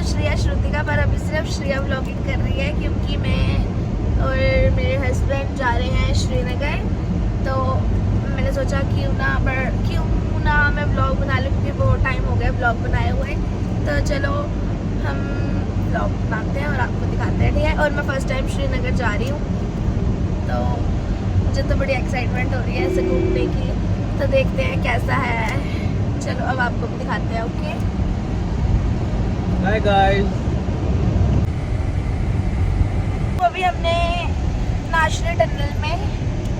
श्रेया श्रुतिका, पर अभी सिर्फ श्रेया व्लॉगिंग कर रही है क्योंकि मैं और मेरे हस्बैंड जा रहे हैं श्रीनगर। तो मैंने सोचा क्यों ना मैं व्लॉग बना लूँ क्योंकि बहुत टाइम हो गया व्लॉग बनाए हुए। तो चलो हम व्लॉग बनाते हैं और आपको दिखाते हैं, ठीक है। और मैं फर्स्ट टाइम श्रीनगर जा रही हूँ, तो मुझे तो बड़ी एक्साइटमेंट हो रही है ऐसे घूमने की। तो देखते हैं कैसा है। चलो अब आपको भी दिखाते हैं। Okay hi guys. तो अभी हमने नाशरी टनल में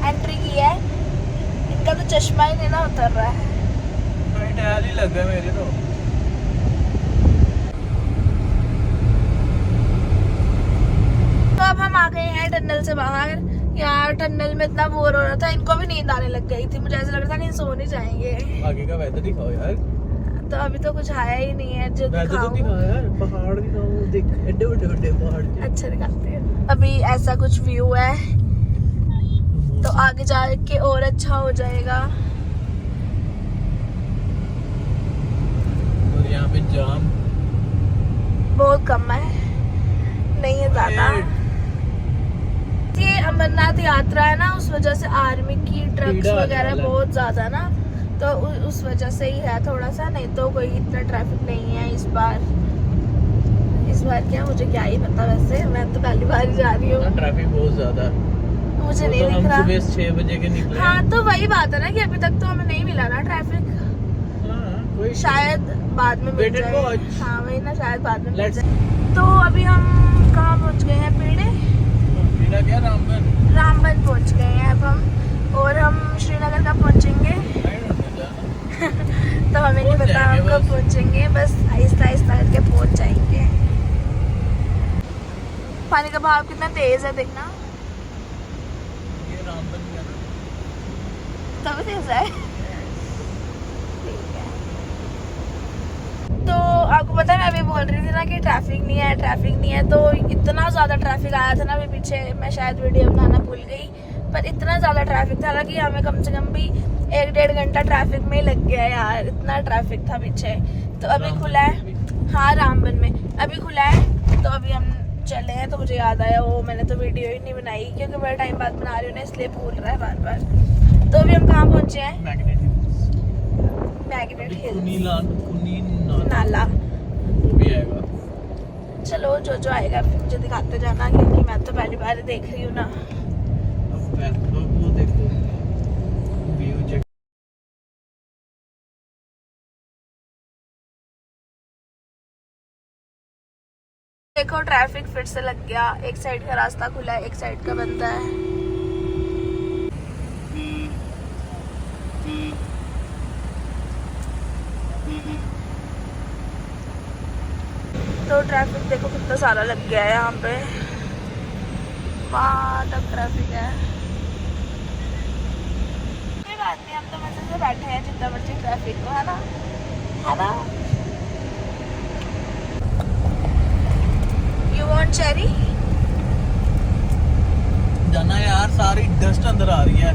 एंट्री की है। इनका तो चश्मा ही नहीं ना उतर रहा है। टहल ही लग गए मेरे तो। अब हम आ गए हैं टनल से बाहर। यार टनल में इतना बोर हो रहा था, इनको भी नींद आने लग गई थी। मुझे ऐसा लग रहा था कहीं सो नहीं जाएंगे। आगे का वेदर दिखाओ यार। तो अभी तो कुछ आया ही नहीं है जो वेदर तो दिखाऊं। दिखाओ यार, पहाड़ दिखाओ, देख एड्डे बड़े पहाड़। अच्छा दिखाते हैं। अभी ऐसा कुछ व्यू है, तो आगे जाके और अच्छा हो जाएगा। और यहाँ पे जाम बहुत कम है, नहीं है ज्यादा। ये अमरनाथ यात्रा है ना, उस वजह से आर्मी की ट्रक्स वगैरह बहुत ज्यादा ना, तो उस वजह से ही है थोड़ा सा। नहीं तो कोई इतना ट्रैफिक नहीं है इस बार। क्या मुझे क्या ही पता, वैसे मैं तो पहली बार ही जा रही हूँ। ट्रैफिक बहुत ज्यादा मुझे नहीं तो दिख हम रहा। सुबह 6 बजे के निकले। हाँ तो वही बात है ना कि अभी तक तो हमें नहीं मिला ना ट्रैफिक। कोई शायद बाद में मिल Wait and जाए। watch. हाँ वही ना, शायद बाद में मिल Let's- जाए। तो अभी हम कहाँ पहुँच गए हैं? पेड़े मेरा क्या रामबन रामबन पहुँच गए हैं अब हम। और हम श्रीनगर कब पहुँचेंगे तो हमें नहीं पता हम कब पहुँचेंगे। बस आहिस्ता आहिस्ता करके पहुँच जाएंगे। पानी का बहाव कितना तेज है देखना। ये रामबन का ना। तब तेज है। ठीक है। तो आपको पता है मैं अभी बोल रही थी ना कि ट्रैफिक नहीं है। तो इतना ज़्यादा ट्रैफिक आया था ना अभी पीछे, मैं शायद वीडियो बनाना भूल गई, पर इतना ज़्यादा ट्रैफिक था ना कि हमें कम से कम भी 1-1.5 घंटा ट्रैफिक में ही लग गया यार। इतना ट्रैफिक था पीछे। तो अभी खुला है। हाँ रामबन में अभी खुला है, तो अभी हम चले हैं। तो मुझे याद आया, वो मैंने तो वीडियो ही नहीं बनाई क्योंकि बड़ा टाइम बाद बना रही हूँ ना, इसलिए भूल रहा है बार बार। तो अभी हम कहाँ पहुँचे हैं? मैग्नेट हिल्स नाला। वो भी आएगा। चलो जो आएगा फिर मुझे दिखाते जाना, क्योंकि मैं तो पहली बार देख रही हूँ ना। अब वो देखो व्यू चेक। देखो ट्रैफिक फिर से लग गया। एक साइड का रास्ता खुला है, एक साइड का बंद है। तो ट्रैफिक देखो कितना सारा लग गया है यहाँ पे। वहाँ तक ट्रैफिक है। कोई बात नहीं, हम तो मजे से बैठे हैं जितना मर्जी ट्रैफिक को, है ना। You want cherry? जाना यार, सारी डस्ट अंदर आ रही है।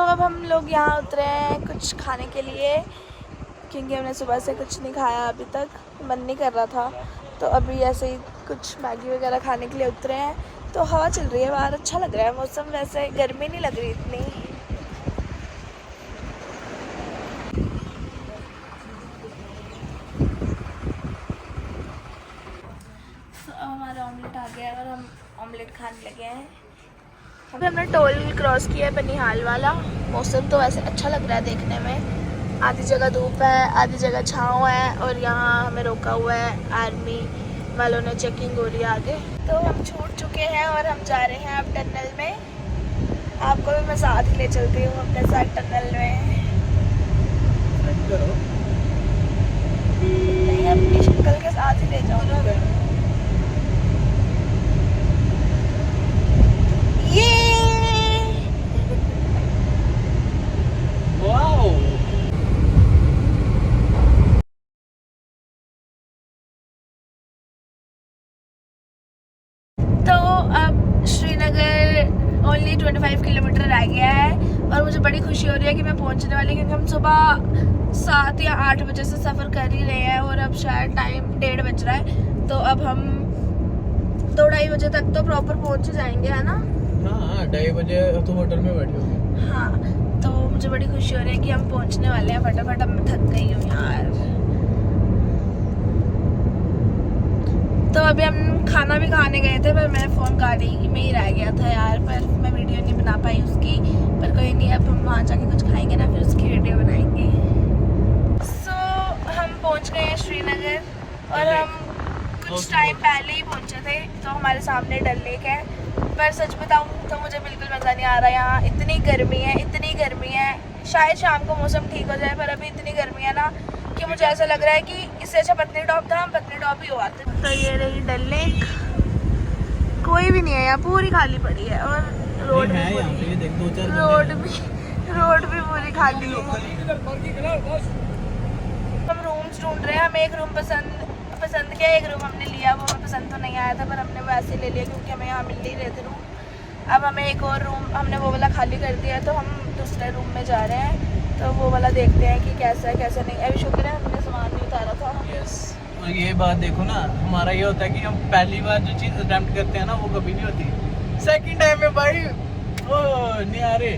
अब हम लोग यहाँ उतरे हैं कुछ खाने के लिए, क्योंकि हमने सुबह से कुछ नहीं खाया अभी तक, मन नहीं कर रहा था। तो अभी ऐसे ही कुछ मैगी वगैरह खाने के लिए उतरे हैं। तो हवा चल रही है बाहर, अच्छा लग रहा है मौसम, वैसे गर्मी नहीं लग रही इतनी। अब हमारा ऑमलेट आ गया है और हम ऑमलेट खाने लगे हैं। अभी हमने टोल क्रॉस किया है बनिहाल वाला। मौसम तो वैसे अच्छा लग रहा है देखने में। आधी जगह धूप है, आधी जगह छाँव है, और यहाँ हमें रोका हुआ है आर्मी वालों ने, चेकिंग हो रही है आगे। तो हम छूट चुके हैं और हम जा रहे हैं अब टनल में। आपको भी मैं साथ ही ले चलती हूँ अपने साथ टनल में। नहीं अपनी शक्ल के साथ ही ले जाऊँ। ये वाओ। तो अब श्रीनगर ओनली 25 किलोमीटर रह गया है और मुझे बड़ी खुशी हो रही है कि मैं पहुंचने वाली, क्योंकि हम सुबह 7 या 8 बजे से सफ़र कर ही रहे हैं और अब शायद टाइम 1:30 बज रहा है। तो अब हम 2-2:30 बजे तक तो प्रॉपर पहुंच ही जाएंगे, है ना? हाँ, 2:30 बजे तो होटल में बैठे हो। हाँ, तो मुझे बड़ी खुशी हो रही है कि हम पहुंचने वाले हैं फटाफट। अब मैं थक गई हूँ यार। तो अभी हम खाना भी खाने गए थे, पर मेरा फ़ोन गाड़ी में ही रह गया था यार, पर मैं वीडियो नहीं बना पाई उसकी। पर कोई नहीं, अब हम वहाँ जाके कुछ खाएंगे ना, फिर उसकी वीडियो बनाएंगे। सो हम पहुँच गए हैं श्रीनगर, और हम कुछ टाइम पहले ही पहुँचे थे। तो हमारे सामने डल लेक है, पर सच बताऊँ तो मुझे बिल्कुल मज़ा नहीं आ रहा। यहाँ इतनी गर्मी है, इतनी गर्मी है। शायद शाम को मौसम ठीक हो जाए, पर अभी इतनी गर्मी है ना कि मुझे ऐसा लग रहा है कि इससे अच्छा पत्नीटॉप था, हम पत्नीटॉप ही हो आते। तो ये रही डल लेक, कोई भी नहीं है यहाँ, पूरी खाली पड़ी है। और रोड भी यहाँ पे ये देख 2-4 रोड भी पूरी खाली है। हम रूम्स ढूंढ रहे हैं, हमें एक रूम पसंद किया, एक रूम हमने लिया, वो हमें पसंद तो नहीं आया था, पर हमने वैसे ले लिया क्योंकि हमें यहाँ मिल नहीं रहे थे रूम। अब हमें एक और रूम, हमने वो वाला खाली कर दिया, तो हम दूसरे रूम में जा रहे हैं। तो वो वाला देखते हैं कि कैसा है कैसा नहीं। अभी शुक्र है हमने सामान नहीं उतारा था। यस, और ये बात देखो ना, हमारा ये होता है कि हम पहली बार जो चीज़ अटेम्प्ट करते हैं ना, वो कभी नहीं होती। सेकंड टाइम में भाई ओ नहीं आ रहे।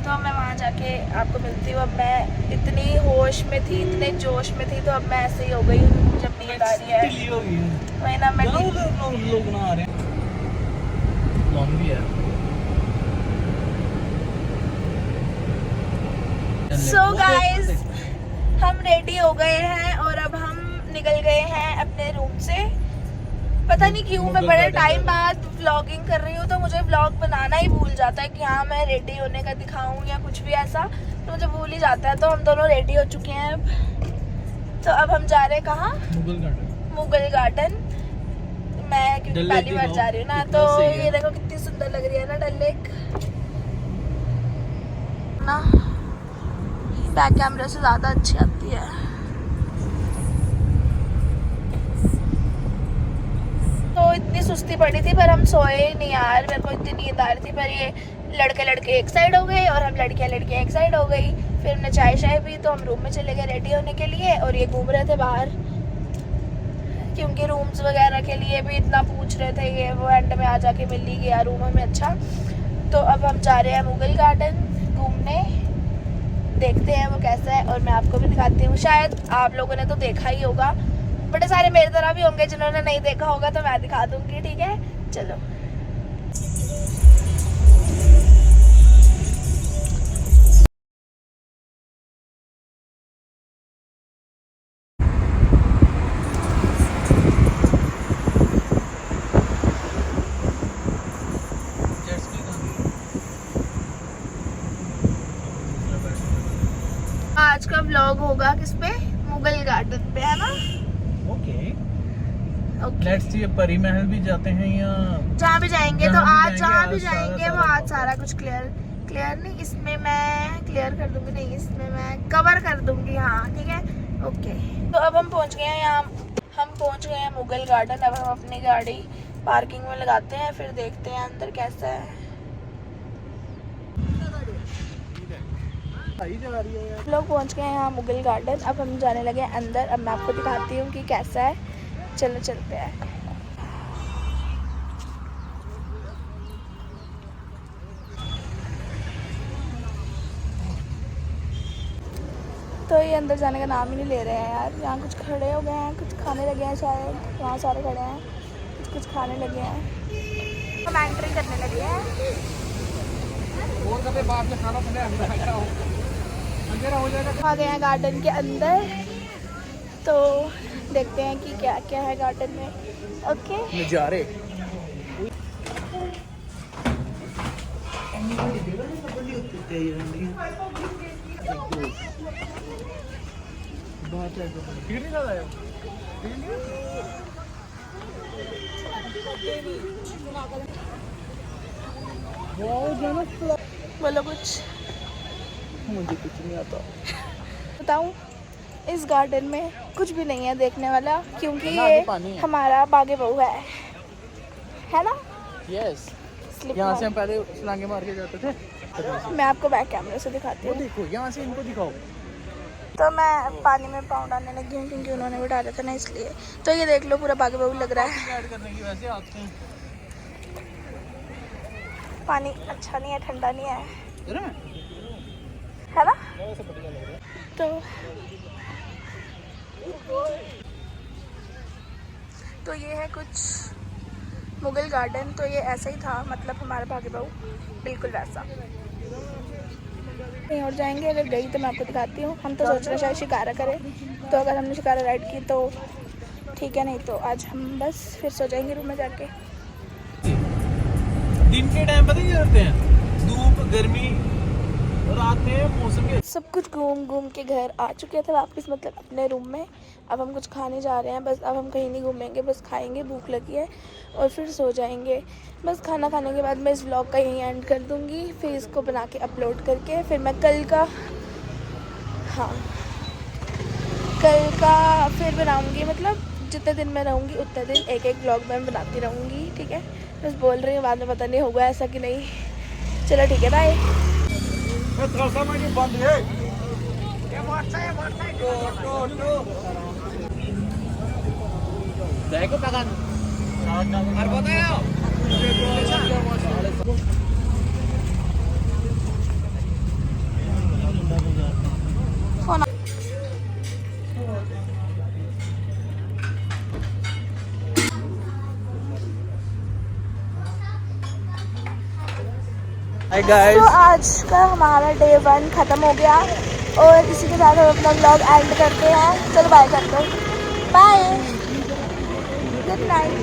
तो मैं वहाँ जाके आपको मिलती हूँ। अब मैं इतनी होश में थी, इतने जोश में थी, तो अब मैं ऐसे ही हो गई हूँ। मुझे नींद आ रही है, वही ना। मैं लोग ना आ रहे हैं, लॉन्ग भी है। सो गाइस, हम रेडी हो गए हैं और अब हम निकल गए हैं अपने रूम से। पता नहीं क्यों मैं बड़े टाइम बाद व्लॉगिंग कर रही हूँ, तो मुझे व्लॉग बनाना ही भूल जाता है कि हाँ मैं रेडी होने का दिखाऊं या कुछ भी ऐसा, तो मुझे भूल ही जाता है। तो हम दोनों रेडी हो चुके हैं अब। तो अब हम जा रहे हैं कहाँ? मुगल गार्डन। मैं क्योंकि पहली बार जा रही हूँ ना, तो ये देखो कितनी सुंदर लग रही है ना डल लेक ना। बैक कैमरे से ज़्यादा अच्छी आती है। तो इतनी सुस्ती पड़ी थी, पर हम सोए ही नहीं यार। मेरे को इतनी नींद आ रही थी, पर ये लड़के एक साइड हो गए और हम लड़कियां एक साइड हो गई। फिर हमने चाय पी, तो हम रूम में चले गए रेडी होने के लिए, और ये घूम रहे थे बाहर, क्योंकि रूम्स वगैरह के लिए भी इतना पूछ रहे थे। ये वो एंड में आ जाके मिल ही गया रूम हमें अच्छा। तो अब हम जा रहे हैं मुगल गार्डन घूमने, देखते हैं वो कैसा है, और मैं आपको भी दिखाती हूँ। शायद आप लोगों ने तो देखा ही होगा, बड़े सारे मेरी तरह भी होंगे जिन्होंने नहीं देखा होगा, तो मैं दिखा दूंगी, ठीक है? चलो। आज का व्लॉग होगा किस पे? मुगल गार्डन पे, है ना? Okay, okay. लेट्स सी, परी महल भी जाते हैं या जहाँ भी जाएंगे, तो आज जहाँ भी सारा जाएंगे वो आज सारा कुछ क्लियर नहीं, इसमें मैं क्लियर कर दूंगी, नहीं इसमें मैं कवर कर दूंगी। हाँ ठीक है, ओके। तो अब हम पहुँच गए हैं यहाँ, हम पहुँच गए हैं मुगल गार्डन। अब हम अपनी गाड़ी पार्किंग में लगाते हैं, फिर देखते हैं अंदर कैसा है। हम लोग पहुँच गए हैं यहाँ मुगल गार्डन। अब हम जाने लगे हैं अंदर। अब मैं आपको दिखाती हूँ कि कैसा है। चलो चलते हैं। तो ये अंदर जाने का नाम ही नहीं ले रहे हैं यार। यहाँ कुछ खड़े हो गए हैं, कुछ खाने लगे हैं, शायद वहाँ सारे खड़े हैं, कुछ खाने लगे हैं। हम एंट्री करने लगे हैं। आ गए हैं गार्डन के अंदर, तो देखते हैं कि क्या क्या है गार्डन में। ओके, नजारे। बोलो कुछ। मुझे कुछ नहीं आता। बताऊं, इस गार्डन में कुछ भी नहीं है देखने वाला, क्योंकि ना, ये पानी है। हमारा बागे बहू है ना? यस। स्लिप यहाँ से हम पहले छलांगे मार के जाते थे। मैं आपको बैक कैमरे से दिखाती वो हूँ। देखो यहाँ से इनको दिखाओ। तो मैं पानी में पाँव डालने लगी हूँ क्योंकि उन्होंने भी डाला था ना, इसलिए। तो ये देख लो पूरा बागी बाबू लग रहा है। ऐड करने की वैसे आते हैं। पानी अच्छा नहीं है, ठंडा नहीं है, है ना? है ना? तो ये है कुछ मुगल गार्डन। तो ये ऐसा ही था, मतलब हमारा बागी बाबू बिल्कुल वैसा। कहीं और जाएंगे, अगर गई तो मैं आपको दिखाती हूँ। हम तो सोच रहे हैं शायद शिकारा करें, तो अगर हमने शिकारा राइड की तो ठीक है, नहीं तो आज हम बस फिर सो जाएंगे रूम में जाके। दिन के टाइम पता क्या करते हैं, धूप गर्मी, रात में मौसम के सब कुछ घूम घूम के घर आ चुके थे वापस, मतलब अपने रूम में। अब हम कुछ खाने जा रहे हैं, बस अब हम कहीं नहीं घूमेंगे, बस खाएंगे, भूख लगी है, और फिर सो जाएंगे। बस खाना खाने के बाद मैं इस व्लॉग का यहीं एंड कर दूँगी, फिर इसको बना के अपलोड करके फिर मैं कल का फिर बनाऊँगी। मतलब जितने दिन मैं रहूँगी उतने दिन एक एक व्लॉग मैं बनाती रहूँगी, ठीक है? बस बोल रही हूँ, बाद में पता नहीं होगा ऐसा कि नहीं। चलो ठीक है, बाय। बंद है। देखो पकान और बताओ फोन हाय गाइस। तो आज का हमारा डे 1 ख़त्म हो गया, और इसी के साथ हम अपना व्लॉग एंड करते हैं। चलो बाय कर दो, बाय, गुड नाइट।